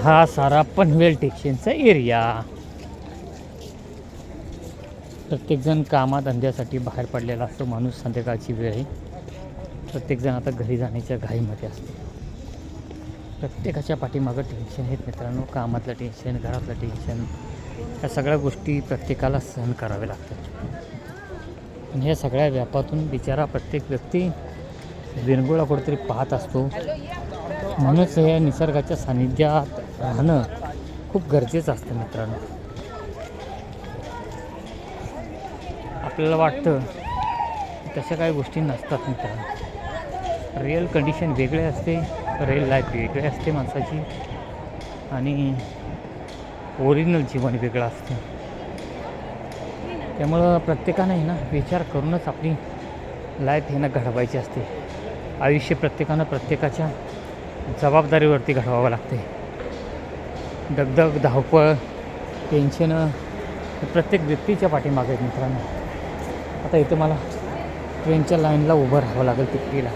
हा सारा पनवेल टेक्शनचा एरिया. प्रत्येकजण कामाधंद्यासाठी बाहेर पडलेला असतो. माणूस संध्याकाळची वेळ आहे. प्रत्येकजण आता घरी जाण्याच्या घाईमध्ये असतो. प्रत्येकाच्या पाठीमागं टेन्शन आहेत मित्रांनो. कामातलं टेन्शन, घरातलं टेन्शन, या सगळ्या गोष्टी प्रत्येकाला सहन कराव्या लागतात. आणि ह्या सगळ्या व्यापातून बिचारा प्रत्येक व्यक्ती विरंगुळा कुठेतरी पाहत असतो. म्हणूनच या निसर्गाच्या सानिध्यात राहणं खूप गरजेचं असतं मित्रांनो. आपल्याला वाटतं तशा काही गोष्टी नसतात मित्रांनो. रिअल कंडिशन वेगळे असते, रिअल लाईफ वेगळी असते माणसाची, आणि ओरिजिनल जीवन वेगळं असतं. त्यामुळं प्रत्येकाने ना विचार करूनच आपली लाईफ हे ना घडवायची असते. आयुष्य प्रत्येकानं प्रत्येकाच्या जबाबदारीवरती घडवावं लागते. दगदग, धावपळ, टेन्शनं प्रत्येक व्यक्तीच्या पाठीमागे आहेत मित्रांनो. आता इथं मला ट्रेनच्या लाईनला उभं राहावं लागेल तिकीटीला.